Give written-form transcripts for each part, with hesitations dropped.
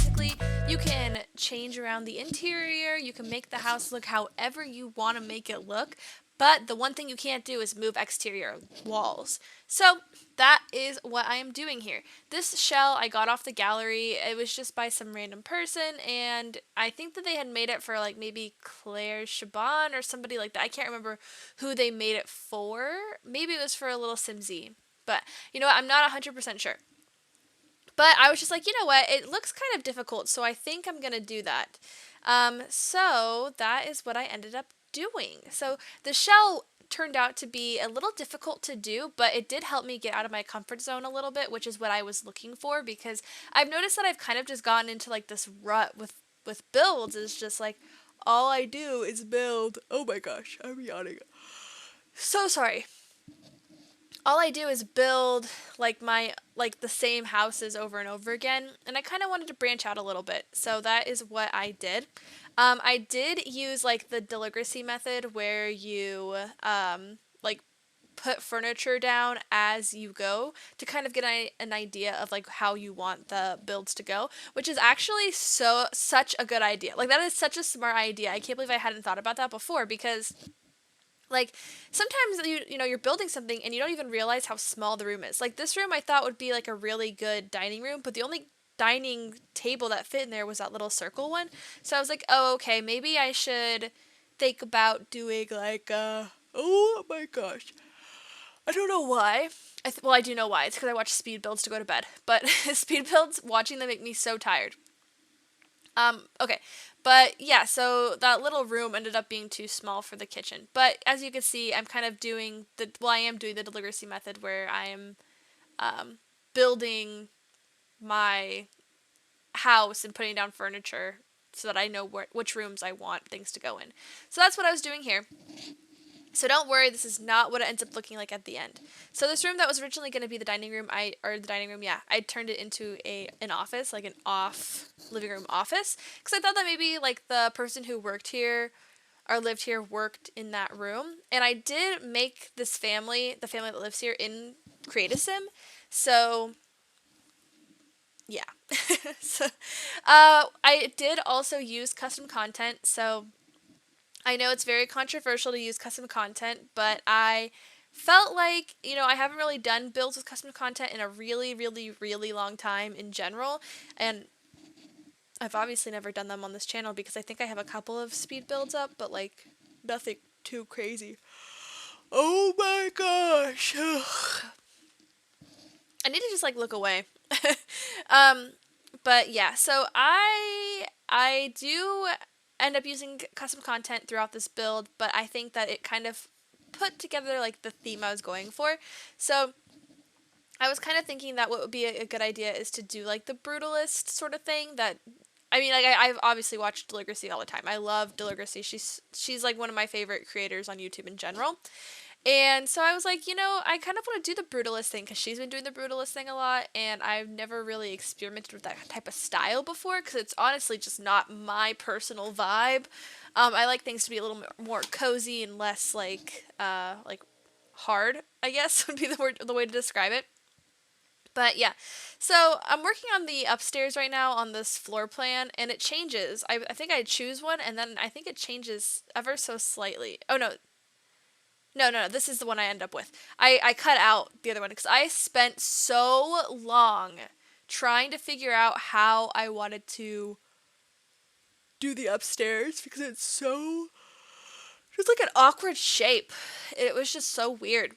basically you can change around the interior, you can make the house look however you want to make it look, but the one thing you can't do is move exterior walls. So that is what I am doing here. This shell I got off the gallery. It was just by some random person, and I think that they had made it for like maybe Claire Chabon or somebody like that. I can't remember who they made it for. Maybe it was for a little Simsy. But you know what? I'm not 100% sure. But I was just like, you know what? It looks kind of difficult, so I think I'm going to do that. So that is what I ended up doing. So the shell turned out to be a little difficult to do, but it did help me get out of my comfort zone a little bit, which is what I was looking for, because I've noticed that I've kind of just gotten into like this rut with builds. Is just like all I do is build. Oh my gosh, I'm yawning. So sorry. All I do is build like the same houses over and over again, and I kind of wanted to branch out a little bit. So that is what I did. I did use like the diligracy method where you like put furniture down as you go to kind of get an idea of like how you want the builds to go, which is actually such a good idea. Like that is such a smart idea. I can't believe I hadn't thought about that before, because like sometimes you know you're building something and you don't even realize how small the room is. Like this room I thought would be like a really good dining room, but the only dining table that fit in there was that little circle one. So I was like, "Oh, okay, maybe I should think about doing like oh my gosh. I don't know why. Well, I do know why. It's because I watch speed builds to go to bed. But speed builds, watching them make me so tired. Okay. But yeah, so that little room ended up being too small for the kitchen. But as you can see, I'm kind of doing I am doing the delivery method where I am building my house and putting down furniture so that I know which rooms I want things to go in. So that's what I was doing here. So don't worry, this is not what it ends up looking like at the end. So this room that was originally going to be the dining room, I turned it into an office, like an off living room office, because I thought that maybe like the person who worked here or lived here worked in that room. And I did make this family, the family that lives here, in Create a Sim. So yeah. so I did also use custom content. So I know it's very controversial to use custom content, but I felt like, you know, I haven't really done builds with custom content in a really, really, really long time in general. And I've obviously never done them on this channel because I think I have a couple of speed builds up, but like nothing too crazy. Oh my gosh. I need to just like look away. um, but yeah, so I do end up using custom content throughout this build, but I think that it kind of put together like the theme I was going for. So I was kind of thinking that what would be a good idea is to do like the brutalist sort of thing. That I mean, like I've obviously watched Diligracy all the time. I love Diligracy. She's like one of my favorite creators on YouTube in general. And so I was like, you know, I kind of want to do the brutalist thing because she's been doing the brutalist thing a lot, and I've never really experimented with that type of style before because it's honestly just not my personal vibe. I like things to be a little more cozy and less like hard, I guess would be the way to describe it. But yeah, so I'm working on the upstairs right now on this floor plan, and it changes. I think I choose one, and then I think it changes ever so slightly. Oh no, no, this is the one I end up with. I cut out the other one because I spent so long trying to figure out how I wanted to do the upstairs because it's so just like an awkward shape. It was just so weird.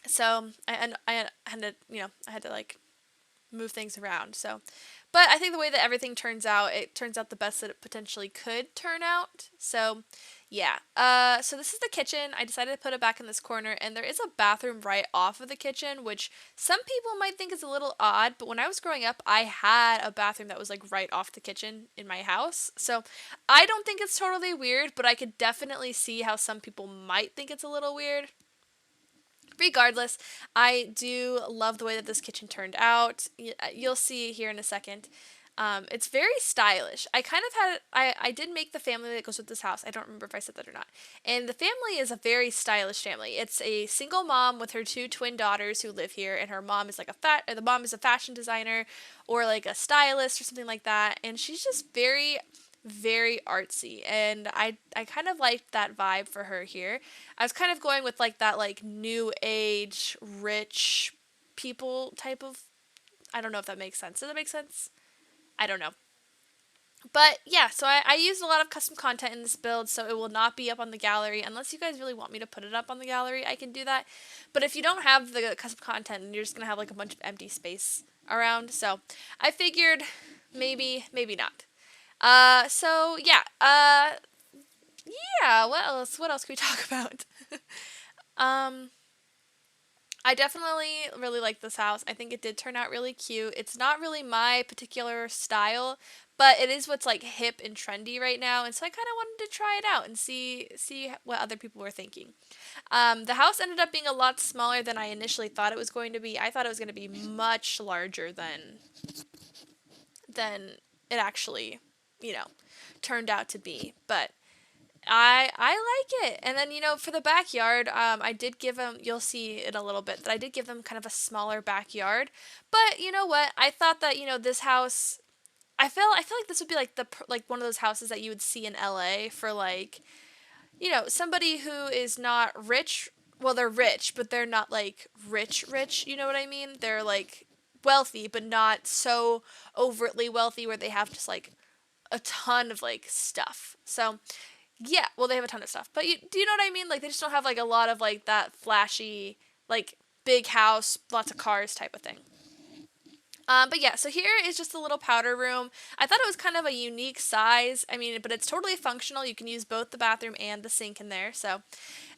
So I had to, you know, I had to like move things around. So, but I think the way that everything turns out, it turns out the best that it potentially could turn out. So, yeah. So this is the kitchen. I decided to put it back in this corner, and there is a bathroom right off of the kitchen, which some people might think is a little odd, but when I was growing up, I had a bathroom that was like right off the kitchen in my house. So, I don't think it's totally weird, but I could definitely see how some people might think it's a little weird. Regardless, I do love the way that this kitchen turned out. You'll see here in a second. It's very stylish. I kind of had I did make the family that goes with this house. I don't remember if I said that or not. And the family is a very stylish family. It's a single mom with her two twin daughters who live here, and her mom is like the mom is a fashion designer or like a stylist or something like that. And she's just very artsy, and I kind of liked that vibe for her here. I was kind of going with like that like new age rich people type of, I don't know if that makes sense. Does that make sense? I don't know. But yeah, so I used a lot of custom content in this build, so it will not be up on the gallery. Unless you guys really want me to put it up on the gallery, I can do that. But if you don't have the custom content, then you're just going to have like a bunch of empty space around. So I figured maybe not. So yeah, yeah, what else can we talk about? um, I definitely really like this house. I think it did turn out really cute. It's not really my particular style, but it is what's like hip and trendy right now, and so I kind of wanted to try it out and see what other people were thinking. The house ended up being a lot smaller than I initially thought it was going to be. I thought it was going to be much larger than it actually, you know, turned out to be. But I like it. And then, for the backyard, I did give them, you'll see in a little bit, that I did give them kind of a smaller backyard. But you know what? I thought that, this house, I feel like this would be like like one of those houses that you would see in LA for like, somebody who is not rich. Well, they're rich, but they're not like rich, you know what I mean? They're like wealthy, but not so overtly wealthy where they have just like a ton of like stuff. So, yeah, well, they have a ton of stuff, but do you know what I mean? Like, they just don't have like a lot of like that flashy, like big house, lots of cars type of thing. But yeah, so here is just a little powder room. I thought it was kind of a unique size. I mean, but it's totally functional. You can use both the bathroom and the sink in there. So,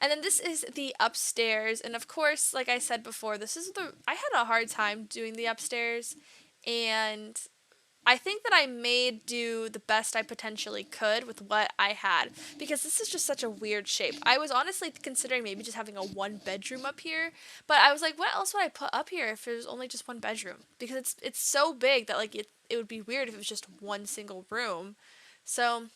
and then this is the upstairs. And of course, like I said before, I had a hard time doing the upstairs, and I think that I made do the best I potentially could with what I had, because this is just such a weird shape. I was honestly considering maybe just having a one bedroom up here, but I was like, what else would I put up here if it was only just one bedroom? Because it's so big that like it would be weird if it was just one single room. So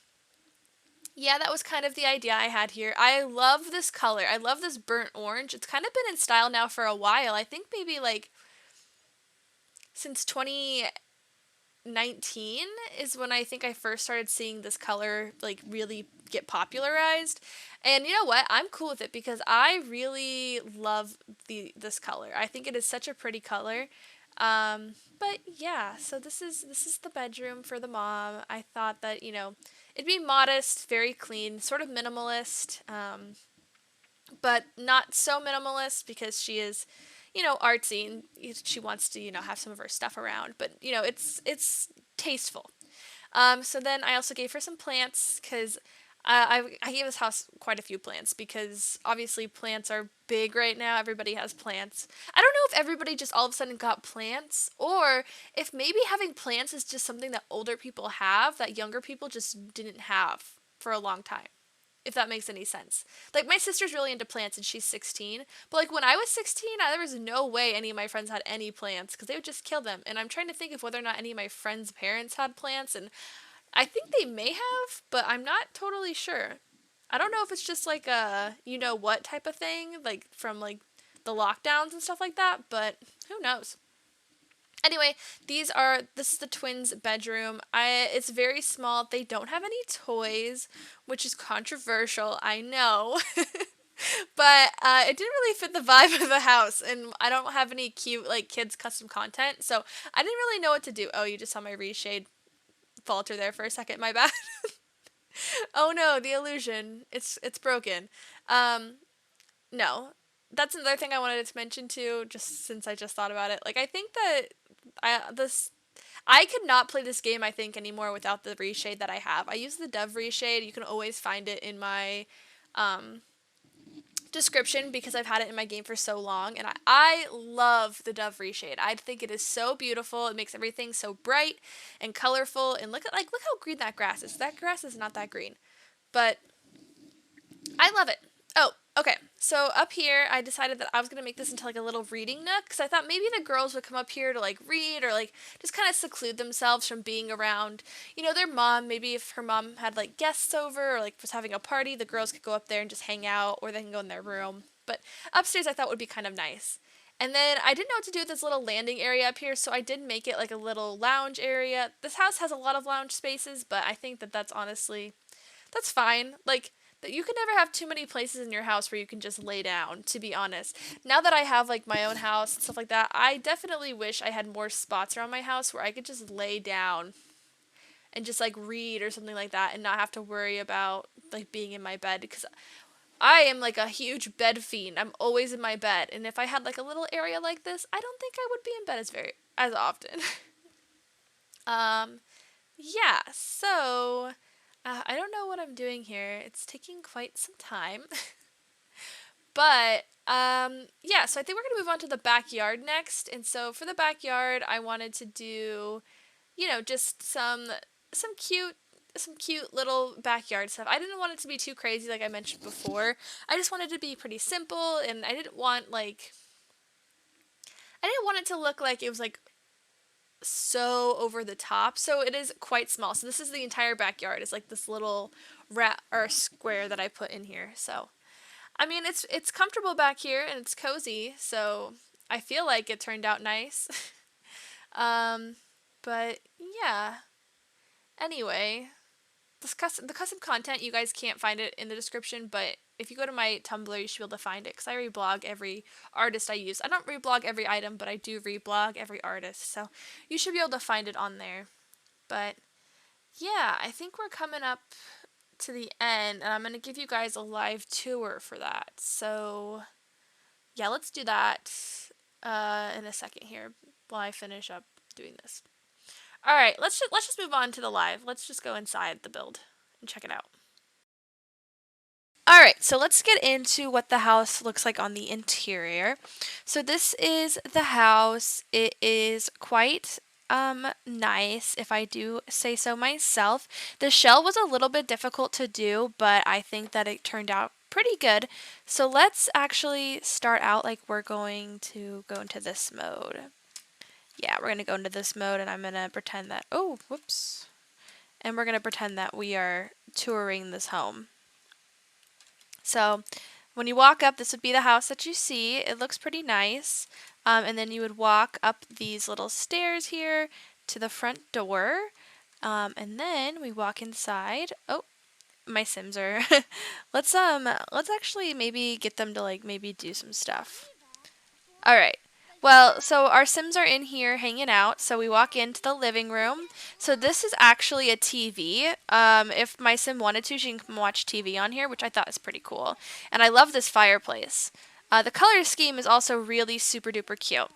yeah, that was kind of the idea I had here. I love this color. I love this burnt orange. It's kind of been in style now for a while. I think maybe like since 2019 is when I think I first started seeing this color like really get popularized. And you know what? I'm cool with it because I really love this color. I think it is such a pretty color. But yeah, so this is the bedroom for the mom. I thought that, it'd be modest, very clean, sort of minimalist. But not so minimalist because she is, artsy and she wants to, have some of her stuff around. But it's tasteful. So then I also gave her some plants because I gave this house quite a few plants because obviously plants are big right now. Everybody has plants. I don't know if everybody just all of a sudden got plants or if maybe having plants is just something that older people have that younger people just didn't have for a long time, if that makes any sense. Like, my sister's really into plants and she's 16, but like when I was 16, there was no way any of my friends had any plants because they would just kill them. And I'm trying to think of whether or not any of my friends' parents had plants, and I think they may have, but I'm not totally sure. I don't know if it's just like a what type of thing, like from like the lockdowns and stuff like that, but who knows. Anyway, this is the twins' bedroom. It's very small. They don't have any toys, which is controversial, I know. But it didn't really fit the vibe of the house, and I don't have any cute like kids custom content, so I didn't really know what to do. Oh, you just saw my reshade falter there for a second. My bad. Oh no, the illusion. It's broken. Um, no. That's another thing I wanted to mention too, just since I just thought about it. Like, I think that I could not play this game, I think, anymore without the reshade that I have. I use the Dove reshade. You can always find it in my um, description because I've had it in my game for so long, and I love the Dove reshade. I think it is so beautiful. It makes everything so bright and colorful. And look how green that grass is. That grass is not that green, but I love it. Oh, Okay, so up here, I decided that I was gonna make this into like a little reading nook because I thought maybe the girls would come up here to like read or like just kind of seclude themselves from being around, their mom. Maybe if her mom had like guests over or like was having a party, the girls could go up there and just hang out, or they can go in their room. But upstairs, I thought would be kind of nice. And then I didn't know what to do with this little landing area up here, so I did make it like a little lounge area. This house has a lot of lounge spaces, but I think that that's honestly that's fine. Like, you can never have too many places in your house where you can just lay down, to be honest. Now that I have like my own house and stuff like that, I definitely wish I had more spots around my house where I could just lay down and just like read or something like that and not have to worry about like being in my bed because I am like a huge bed fiend. I'm always in my bed, and if I had like a little area like this, I don't think I would be in bed as often. um yeah, so I don't know what I'm doing here. It's taking quite some time. But yeah, so I think we're going to move on to the backyard next. And so for the backyard, I wanted to do, just some cute little backyard stuff. I didn't want it to be too crazy like I mentioned before. I just wanted it to be pretty simple, and I didn't want it to look like it was like so over the top. So it is quite small. So this is the entire backyard. It's like this little rat or square that I put in here. So I mean, it's comfortable back here and it's cozy. So I feel like it turned out nice. um, but yeah. Anyway, the custom content, you guys can't find it in the description, but if you go to my Tumblr, you should be able to find it because I reblog every artist I use. I don't reblog every item, but I do reblog every artist, so you should be able to find it on there. But yeah, I think we're coming up to the end, and I'm going to give you guys a live tour for that. So yeah, let's do that in a second here while I finish up doing this. All right, let's just move on to the live. Let's just go inside the build and check it out. All right, so let's get into what the house looks like on the interior. So this is the house. It is quite nice, if I do say so myself. The shell was a little bit difficult to do, but I think that it turned out pretty good. So let's actually start out like we're going to go into this mode. Yeah, we're going to go into this mode, and I'm going to pretend that, oh, whoops. And we're going to pretend that we are touring this home. So when you walk up, this would be the house that you see. It looks pretty nice. And then you would walk up these little stairs here to the front door. And then we walk inside. Oh, my Sims are let's actually maybe get them to like maybe do some stuff. All right. Well, so our Sims are in here hanging out. So we walk into the living room. So this is actually a TV. If my Sim wanted to, she can watch TV on here, which I thought is pretty cool. And I love this fireplace. The color scheme is also really super duper cute.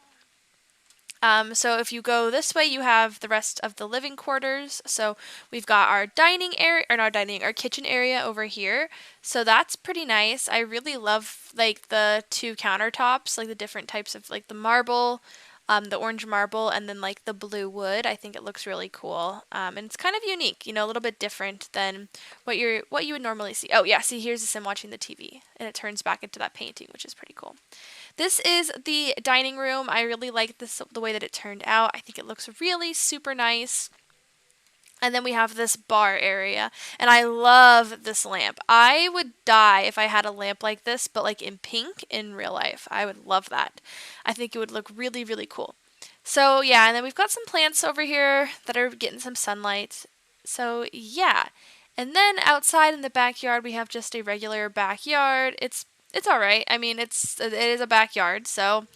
So if you go this way, you have the rest of the living quarters. So we've got our dining area, or not dining, our kitchen area over here. So that's pretty nice. I really love like the two countertops, like the different types of like the marble, the orange marble, and then like the blue wood. I think it looks really cool. And it's kind of unique, a little bit different than what you would normally see. Oh yeah, see here's the Sim watching the TV, and it turns back into that painting, which is pretty cool. This is the dining room. I really like the way that it turned out. I think it looks really super nice. And then we have this bar area, and I love this lamp. I would die if I had a lamp like this, but like in pink in real life. I would love that. I think it would look really, really cool. So yeah, and then we've got some plants over here that are getting some sunlight. So yeah. And then outside in the backyard, we have just a regular backyard. It's all right. I mean, it is a backyard, so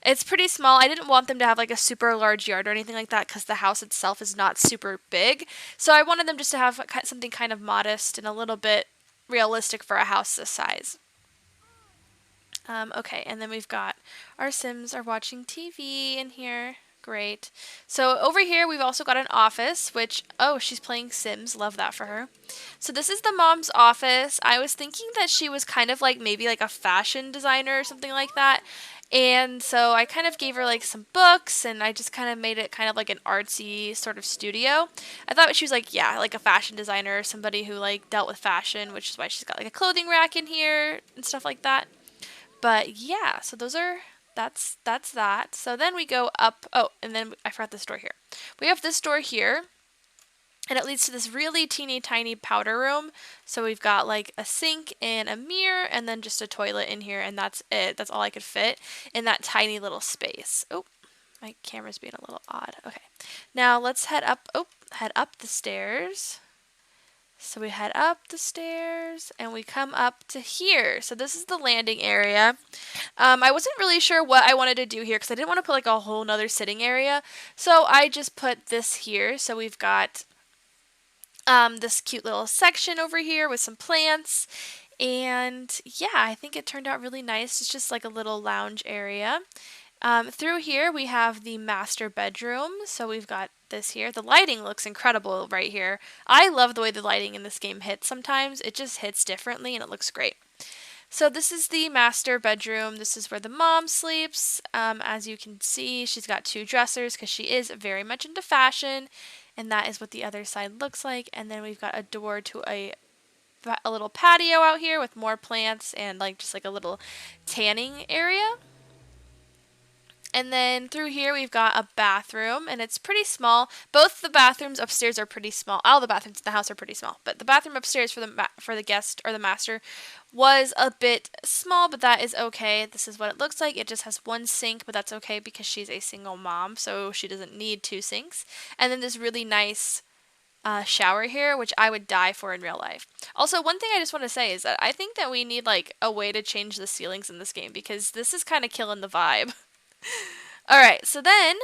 it's pretty small. I didn't want them to have like a super large yard or anything like that because the house itself is not super big. So I wanted them just to have something kind of modest and a little bit realistic for a house this size. Okay, and then we've got our Sims are watching TV in here. Great. So over here we've also got an office, which, oh, she's playing Sims. Love that for her. So this is the mom's office. I was thinking that she was kind of like maybe like a fashion designer or something like that. And so I kind of gave her like some books, and I just kind of made it kind of like an artsy sort of studio. I thought she was like, yeah, like a fashion designer or somebody who like dealt with fashion, which is why she's got like a clothing rack in here and stuff like that. But yeah, so that's that. So then we go up. Oh, and then I forgot this door here. We have this door here, and it leads to this really teeny tiny powder room. So we've got like a sink and a mirror and then just a toilet in here, and that's it. That's all I could fit in that tiny little space. Oh, my camera's being a little odd. Okay. Now let's head up. Oh, head up the stairs. So we head up the stairs and we come up to here. So this is the landing area. I wasn't really sure what I wanted to do here because I didn't want to put like a whole nother sitting area. So I just put this here. So we've got this cute little section over here with some plants. And yeah, I think it turned out really nice. It's just like a little lounge area. Through here we have the master bedroom. So we've got this here. The lighting looks incredible right here. I love the way the lighting in this game hits sometimes. It just hits differently and it looks great. So this is the master bedroom. This is where the mom sleeps. As you can see, she's got two dressers because she is very much into fashion. And that is what the other side looks like. And then we've got a door to a little patio out here with more plants and like just like a little tanning area. And then through here we've got a bathroom, and it's pretty small. Both the bathrooms upstairs are pretty small. All the bathrooms in the house are pretty small, but the bathroom upstairs for the guest or the master was a bit small, but that is okay. This is what it looks like. It just has one sink, but that's okay because she's a single mom, so she doesn't need two sinks. And then this really nice shower here, which I would die for in real life. Also, one thing I just want to say is that I think that we need like a way to change the ceilings in this game because this is kind of killing the vibe. Alright, so then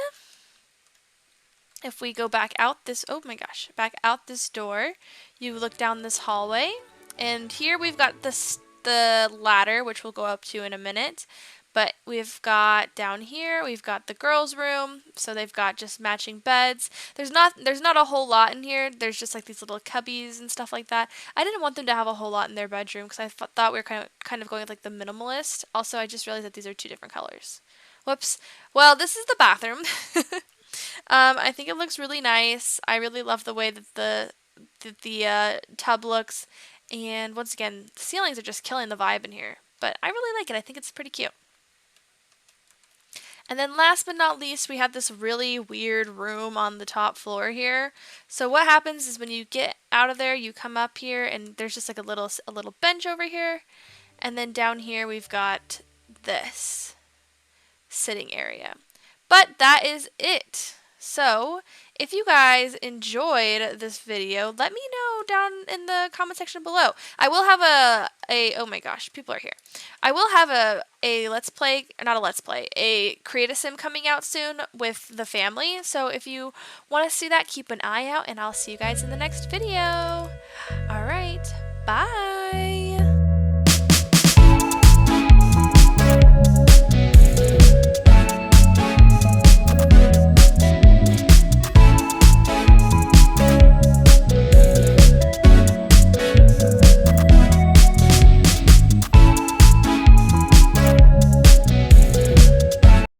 if we go back out this, oh my gosh, back out this door, you look down this hallway, and here we've got the ladder, which we'll go up to in a minute. But we've got down here, we've got the girls' room, so they've got just matching beds. There's not a whole lot in here. There's just like these little cubbies and stuff like that. I didn't want them to have a whole lot in their bedroom because I thought we were kind of going with like the minimalist. Also, I just realized that these are two different colors. Whoops. Well, this is the bathroom. I think it looks really nice. I really love the way that the tub looks. And once again, the ceilings are just killing the vibe in here. But I really like it. I think it's pretty cute. And then last but not least, we have this really weird room on the top floor here. So what happens is when you get out of there, you come up here and there's just like a little bench over here. And then down here we've got this sitting area. But that is it. So if you guys enjoyed this video, let me know down in the comment section below. I will have a oh my gosh, people are here. I will have a let's play, not a let's play, a create a sim coming out soon with the family. So if you want to see that, keep an eye out, and I'll see you guys in the next video. Alright, bye.